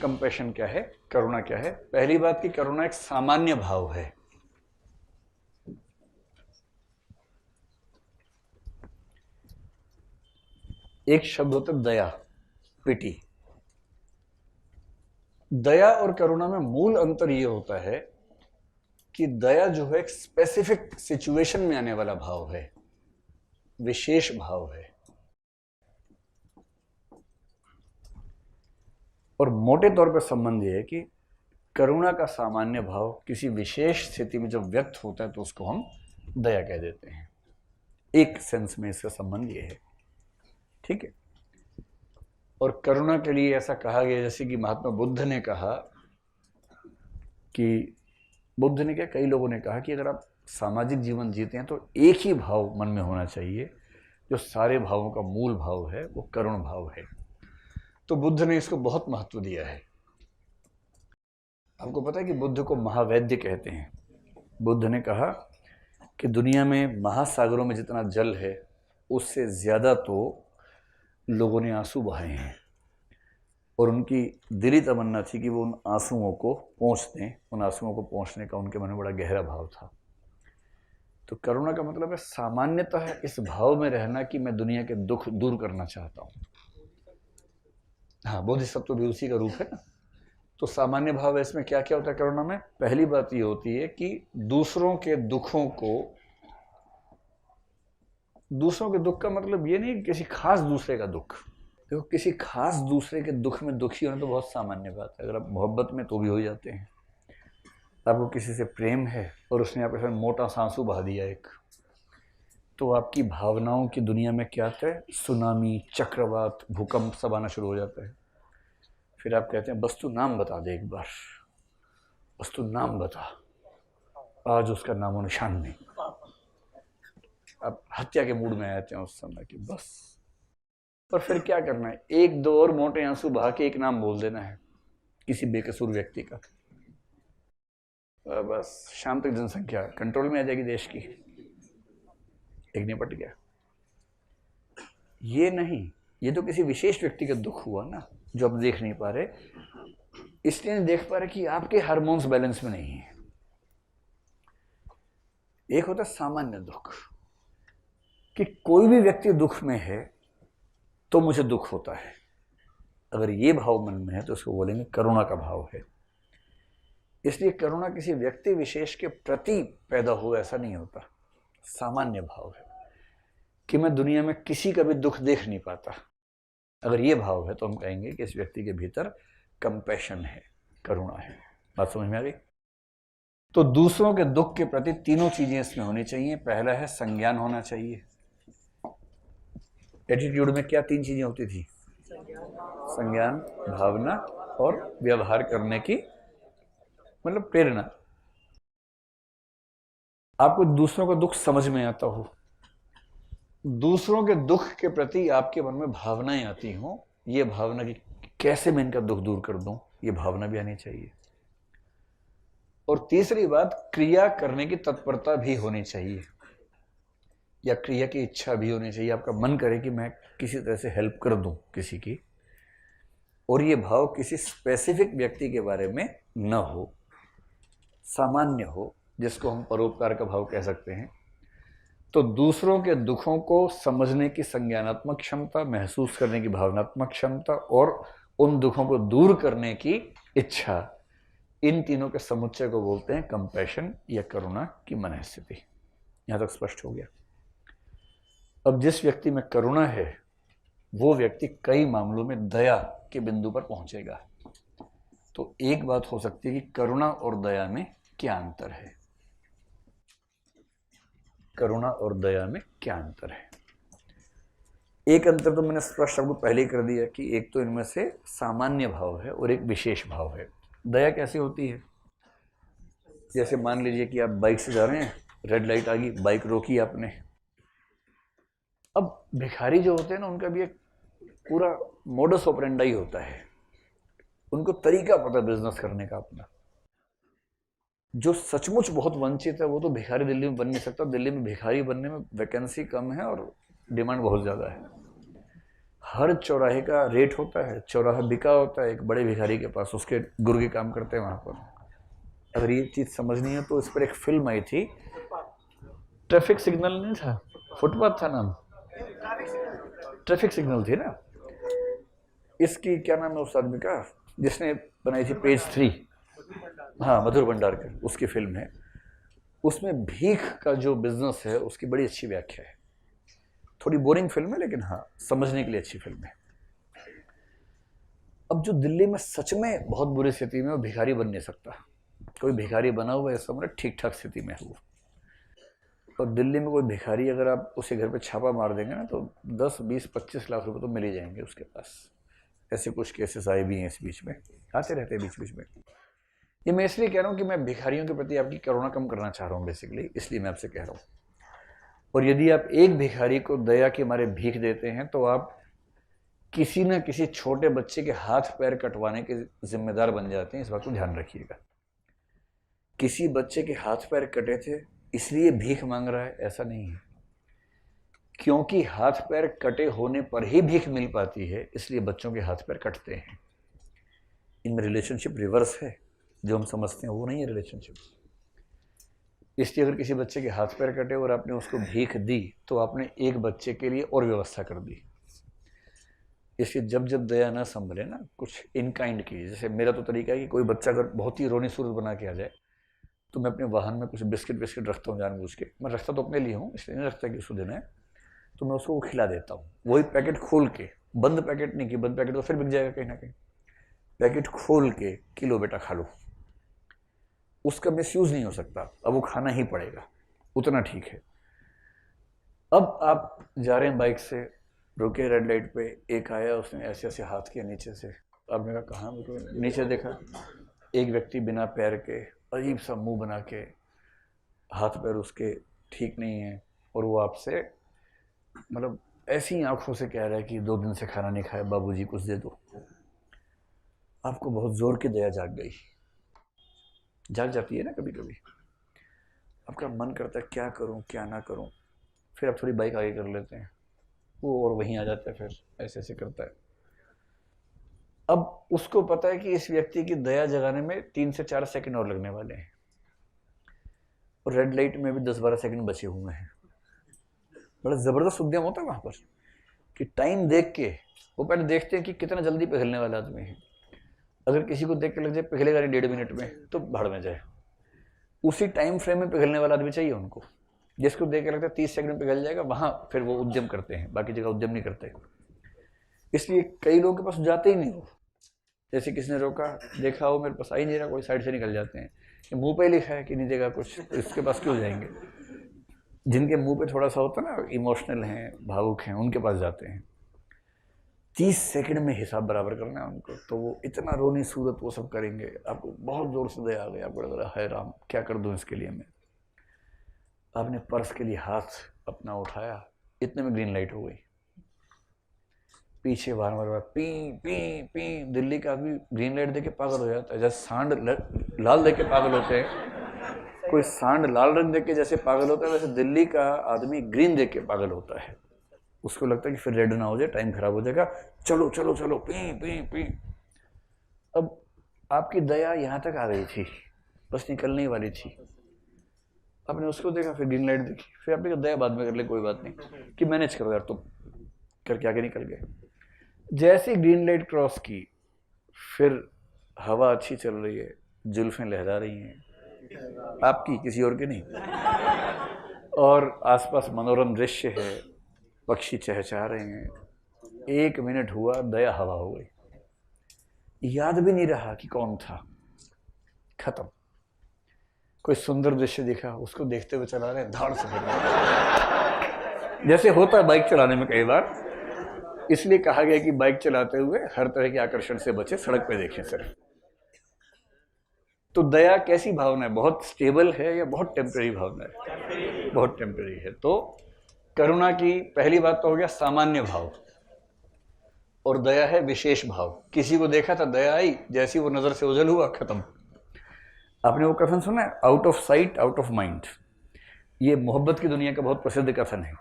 Compassion क्या है, करुणा क्या है। पहली बात कि करुणा एक सामान्य भाव है। एक शब्द होता है दया, पिटी। दया और करुणा में मूल अंतर यह होता है कि दया जो है एक स्पेसिफिक सिचुएशन में आने वाला भाव है, विशेष भाव है। और मोटे तौर पर संबंध यह है कि करुणा का सामान्य भाव किसी विशेष स्थिति में जब व्यक्त होता है तो उसको हम दया कह देते हैं। एक सेंस में इसका संबंध यह है, ठीक है। और करुणा के लिए ऐसा कहा गया, जैसे कि महात्मा बुद्ध ने कहा कि बुद्ध ने क्या, कई लोगों ने कहा कि अगर आप सामाजिक जीवन जीते हैं तो एक ही भाव मन में होना चाहिए जो सारे भावों का मूल भाव है, वो करुण भाव है। तो बुद्ध ने इसको बहुत महत्व दिया है। आपको पता है कि बुद्ध को महावैद्य कहते हैं। बुद्ध ने कहा कि दुनिया में महासागरों में जितना जल है उससे ज्यादा तो लोगों ने आंसू बहाए हैं, और उनकी दिली तमन्ना थी कि वो उन आंसुओं को पोंछ दें। उन आंसुओं को पोंछने का उनके मन में बड़ा गहरा भाव था। तो करुणा का मतलब है सामान्यतः इस भाव में रहना कि मैं दुनिया के दुख दूर करना चाहता हूं। हाँ, बोधिसत्व भी उसी का रूप है ना। तो सामान्य भाव है। इसमें क्या क्या होता है करुणा में? पहली बात ये होती है कि दूसरों के दुख का मतलब ये नहीं कि किसी खास दूसरे का दुख। देखो, किसी खास दूसरे के दुख में दुखी होना तो बहुत सामान्य बात है। अगर आप मोहब्बत में तो भी हो जाते हैं। आपको किसी से प्रेम है और उसने आपके साथ मोटा आंसू बहा दिया एक, तो आपकी भावनाओं की दुनिया में क्या आता है? सुनामी, चक्रवात, भूकंप सब आना शुरू हो जाता है। फिर आप कहते हैं बस तू नाम बता दे एक बार, बस तू नाम बता। आज उसका नामो निशान नहीं। आप हत्या के मूड में आते हैं उस समय कि बस। पर फिर क्या करना है? एक दो और मोटे आंसू बहा के एक नाम बोल देना है किसी बेकसूर व्यक्ति का, बस शाम तक जनसंख्या कंट्रोल में आ जाएगी देश की। एक निपट गया। ये नहीं, ये तो किसी विशेष व्यक्ति का दुख हुआ ना, जो आप देख नहीं पा रहे। इसलिए नहीं देख पा रहे कि आपके हार्मोन्स बैलेंस में नहीं है। एक होता है सामान्य दुख, कि कोई भी व्यक्ति दुख में है तो मुझे दुख होता है। अगर ये भाव मन में है तो उसको बोलेंगे करुणा का भाव है। इसलिए करुणा किसी व्यक्ति विशेष के प्रति पैदा हुआ ऐसा नहीं होता, सामान्य भाव है कि मैं दुनिया में किसी का भी दुख देख नहीं पाता। अगर ये भाव है तो हम कहेंगे कि इस व्यक्ति के भीतर कंपैशन है, करुणा है। बात समझ में आ गई? तो दूसरों के दुख के प्रति तीनों चीजें इसमें होनी चाहिए। पहला है संज्ञान होना चाहिए। एटीट्यूड में क्या तीन चीजें होती थी? संज्ञान, भावना और व्यवहार करने की मतलब प्रेरणा। आपको दूसरों का दुख समझ में आता हो, दूसरों के दुख के प्रति आपके मन में भावनाएं आती हों, ये भावना की कैसे मैं इनका दुख दूर कर दूं, ये भावना भी आनी चाहिए। और तीसरी बात, क्रिया करने की तत्परता भी होनी चाहिए, या क्रिया की इच्छा भी होनी चाहिए। आपका मन करे कि मैं किसी तरह से हेल्प कर दूं किसी की, और ये भाव किसी स्पेसिफिक व्यक्ति के बारे में न हो, सामान्य हो, जिसको हम परोपकार का भाव कह सकते हैं। तो दूसरों के दुखों को समझने की संज्ञानात्मक क्षमता, महसूस करने की भावनात्मक क्षमता और उन दुखों को दूर करने की इच्छा, इन तीनों के समुच्चय को बोलते हैं कंपैशन या करुणा की मनःस्थिति। यहां तक स्पष्ट हो गया। अब जिस व्यक्ति में करुणा है वो व्यक्ति कई मामलों में दया के बिंदु पर पहुंचेगा। तो एक बात हो सकती है कि करुणा और दया में क्या अंतर है? करुणा और दया में क्या अंतर है? एक अंतर तो मैंने स्पष्ट आपको पहले ही कर दिया कि एक तो इनमें से सामान्य भाव है और एक विशेष भाव है। दया कैसे होती है? जैसे मान लीजिए कि आप बाइक से जा रहे हैं, रेड लाइट आ गई, बाइक रोकी आपने। अब भिखारी जो होते हैं ना, उनका भी एक पूरा मोडस ऑपरेंडाई होता है, उनको तरीका पता है बिजनेस करने का अपना। जो सचमुच बहुत वंचित है वो तो भिखारी दिल्ली में बन नहीं सकता। दिल्ली में भिखारी बनने में वैकेंसी कम है और डिमांड बहुत ज़्यादा है। हर चौराहे का रेट होता है, चौराहा बिका होता है एक बड़े भिखारी के पास, उसके गुरु के काम करते हैं वहाँ पर। अगर ये चीज़ समझनी है तो इस पर एक फिल्म आई थी, ट्रैफिक सिग्नल नहीं था, फुटपाथ था नाम, ट्रैफिक सिग्नल थी ना। इसकी क्या नाम है उस आदमी का जिसने बनाई थी पेज 3, हाँ मधुर भंडारकर, उसकी फिल्म है। उसमें भीख का जो बिजनेस है उसकी बड़ी अच्छी व्याख्या है। थोड़ी बोरिंग फिल्म है लेकिन हाँ समझने के लिए अच्छी फिल्म है। अब जो दिल्ली में सच में बहुत बुरी स्थिति में वो भिखारी बन नहीं सकता, कोई भिखारी बना हुआ है समझ ठीक ठाक स्थिति में है वो। और दिल्ली में कोई भिखारी अगर आप उसके घर पे छापा मार देंगे ना तो 10, 20, 25 लाख रुपए तो मिल ही जाएंगे उसके पास। ऐसे कुछ केसेस आए भी हैं इस बीच में, आते रहते हैं बीच बीच में। ये मैं इसलिए कह रहा हूँ कि मैं भिखारियों के प्रति आपकी करुणा कम करना चाह रहा हूँ बेसिकली, इसलिए मैं आपसे कह रहा हूँ। और यदि आप एक भिखारी को दया के मारे भीख देते हैं तो आप किसी न किसी छोटे बच्चे के हाथ पैर कटवाने के जिम्मेदार बन जाते हैं, इस बात को ध्यान रखिएगा। किसी बच्चे के हाथ पैर कटे थे इसलिए भीख मांग रहा है, ऐसा नहीं है। क्योंकि हाथ पैर कटे होने पर ही भीख मिल पाती है इसलिए बच्चों के हाथ पैर कटते हैं। इनमें रिलेशनशिप रिवर्स है, जो हम समझते हैं वो नहीं है रिलेशनशिप। इसलिए अगर किसी बच्चे के हाथ पैर कटे और आपने उसको भीख दी तो आपने एक बच्चे के लिए और व्यवस्था कर दी। इसलिए जब जब दया ना संभले ना, कुछ इन काइंड की, जैसे मेरा तो तरीका है कि कोई बच्चा अगर बहुत ही रोनी सूरत बना के आ जाए तो मैं अपने वाहन में कुछ बिस्किट रखता हूँ जानबूझ के। मैं रखता तो अपने लिए हूँ, इसलिए नहीं रखता कि उसको देना है, तो मैं उसको खिला देता हूँ। वही पैकेट खोल के, बंद पैकेट नहीं, कि बंद पैकेट तो फिर बिक जाएगा कहीं ना कहीं। पैकेट खोल के किलो बेटा खा लो, उसका मिसयूज नहीं हो सकता, अब वो खाना ही पड़ेगा, उतना ठीक है। अब आप जा रहे हैं बाइक से, रुके रेड लाइट पे, एक आया उसने ऐसे ऐसे हाथ किया नीचे से, आपने कहा कहाँ, नीचे देखा, एक व्यक्ति बिना पैर के अजीब सा मुंह बना के, हाथ पैर उसके ठीक नहीं है, और वो आपसे मतलब ऐसी आंखों से कह रहा है कि 2 दिन से खाना नहीं खाया, बाबूजी कुछ दे दो। आपको बहुत जोर की दया जाग गई, जाग जाती है ना कभी कभी। आपका मन करता है क्या करूं क्या ना करूं, फिर आप थोड़ी बाइक आगे कर लेते हैं, वो और वहीं आ जाता है, फिर ऐसे ऐसे करता है। अब उसको पता है कि इस व्यक्ति की दया जगाने में 3 से 4 सेकंड और लगने वाले हैं, और रेड लाइट में भी 10-12 सेकंड बचे हुए हैं। बड़ा जबरदस्त उद्यम होता है वहां पर कि टाइम देख के वो पहले देखते हैं कि कितना जल्दी पिघलने वाला आदमी है। अगर किसी को देख के लग जाए पिघलेगा नहीं 1.5 मिनट में, तो भाड़ में जाए। उसी टाइम फ्रेम में पिघलने वाला आदमी चाहिए उनको, जिसको देख के लगता है 30 सेकंड में पिघल जाएगा, वहां फिर वो उद्यम करते हैं, बाकी जगह उद्यम नहीं करते। इसलिए कई लोगों के पास जाते ही नहीं हो। जैसे किसने रोका, देखा हो मेरे पास आ ही नहीं रहा, कोई साइड से निकल जाते हैं। मुंह पे लिखा है कि नहीं देगा कुछ, तो इसके पास क्यों जाएंगे। जिनके मुंह पे थोड़ा सा होता है ना, इमोशनल हैं, भावुक हैं, उनके पास जाते हैं। 30 सेकंड में हिसाब बराबर करना है उनको, तो वो इतना रोनी सूरत वो सब करेंगे, आपको बहुत जोर से दया आ गई, आपको लग रहा है राम क्या कर दूं इसके लिए मैं। आपने पर्स के लिए हाथ अपना उठाया, इतने में ग्रीन लाइट हो गई। पीछे बार बार पी पी पी, दिल्ली का आदमी ग्रीन लाइट देके पागल हो जाता है, जैसे सांड लाल देके पागल होते हैं। कोई सांड लाल रंग देख के जैसे पागल होता है, वैसे दिल्ली का आदमी ग्रीन देख के पागल होता है। उसको लगता है कि फिर रेड ना हो जाए, टाइम खराब हो जाएगा, चलो चलो चलो पी पी पी। अब आपकी दया यहाँ तक आ गई थी, बस निकलने वाली थी। आपने उसको देखा, फिर ग्रीन लाइट देखी, फिर आपने कहा दया बाद में कर ले, कोई बात नहीं, कि मैनेज करो यार तुम, करके आगे निकल गए। जैसे ग्रीन लाइट क्रॉस की, फिर हवा अच्छी चल रही है, जुल्फें लहरा रही हैं, आपकी किसी और की नहीं, और आसपास मनोरम दृश्य है, पक्षी चहचहा रहे हैं। 1 मिनट हुआ, दया हवा हो गई, याद भी नहीं रहा कि कौन था, खत्म। कोई सुंदर दृश्य दिखा, उसको देखते हुए चला रहे, धाड़ से जैसे होता है बाइक चलाने में कई बार। इसलिए कहा गया कि बाइक चलाते हुए हर तरह के आकर्षण से बचे, सड़क पे देखें सिर्फ। तो दया कैसी भावना है, बहुत स्टेबल है या बहुत टेम्परेरी भावना है? बहुत टेम्परेरी है। तो करुणा की पहली बात तो हो गया सामान्य भाव, और दया है विशेष भाव। किसी को देखा था, दया आई, जैसी वो नजर से ओझल हुआ, खत्म। आपने वो कथन सुना है, out of sight out of mind. ये मोहब्बत की दुनिया का बहुत प्रसिद्ध कथन है।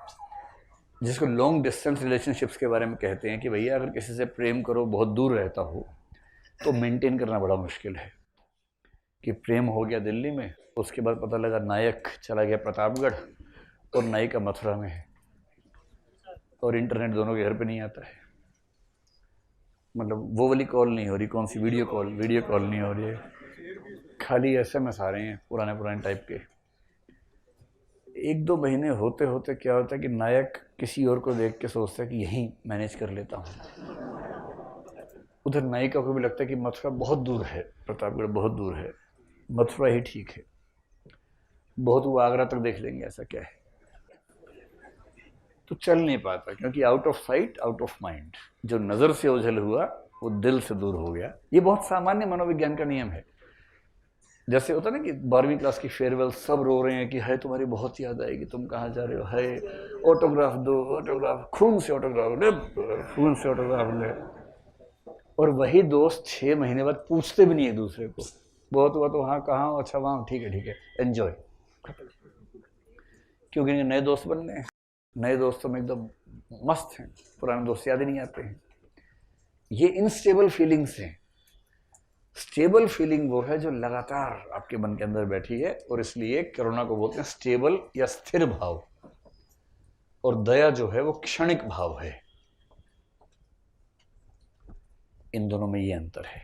जिसको लॉन्ग डिस्टेंस रिलेशनशिप्स के बारे में कहते हैं कि भैया अगर किसी से प्रेम करो, बहुत दूर रहता हो, तो मेंटेन करना बड़ा मुश्किल है। कि प्रेम हो गया दिल्ली में, उसके बाद पता लगा नायक चला गया प्रतापगढ़ और नायिका मथुरा में है, और इंटरनेट दोनों के घर पे नहीं आता है। मतलब वो वाली कॉल नहीं हो रही, कौन सी वीडियो कॉल नहीं हो रही है, खाली SMS आ रहे हैं पुराने टाइप के। 1-2 महीने होते होते क्या होता है कि नायक किसी और को देख के सोचता है कि यहीं मैनेज कर लेता हूँ। उधर नायिका को भी लगता है कि मथुरा बहुत दूर है, प्रतापगढ़ बहुत दूर है, मथुरा ही ठीक है, बहुत वो आगरा तक देख लेंगे, ऐसा क्या है। तो चल नहीं पाता, क्योंकि out of sight out of mind. जो नज़र से ओझल हुआ वो दिल से दूर हो गया। ये बहुत सामान्य मनोविज्ञान का नियम है। जैसे होता ना कि 12वीं क्लास की फेयरवेल, सब रो रहे हैं कि है तुम्हारी बहुत याद आएगी, तुम कहाँ जा रहे हो, है ऑटोग्राफ दो, ऑटोग्राफ, खून से ऑटोग्राफ ले, खून से ऑटोग्राफ ले। और वही दोस्त 6 महीने बाद पूछते भी नहीं एक दूसरे को, बहुत हुआ तो हाँ कहाँ हो, अच्छा वहाँ, ठीक है एंजॉय। क्योंकि नए दोस्त बनने हैं, नए दोस्तों में एकदम मस्त हैं, पुराने दोस्त याद ही नहीं आते हैं। ये इनस्टेबल फीलिंग्स हैं। स्टेबल फीलिंग वो है जो लगातार आपके मन के अंदर बैठी है, और इसलिए कोरोना को बोलते हैं स्टेबल या स्थिर भाव। और दया जो है वो क्षणिक भाव है। इन दोनों में ये अंतर है।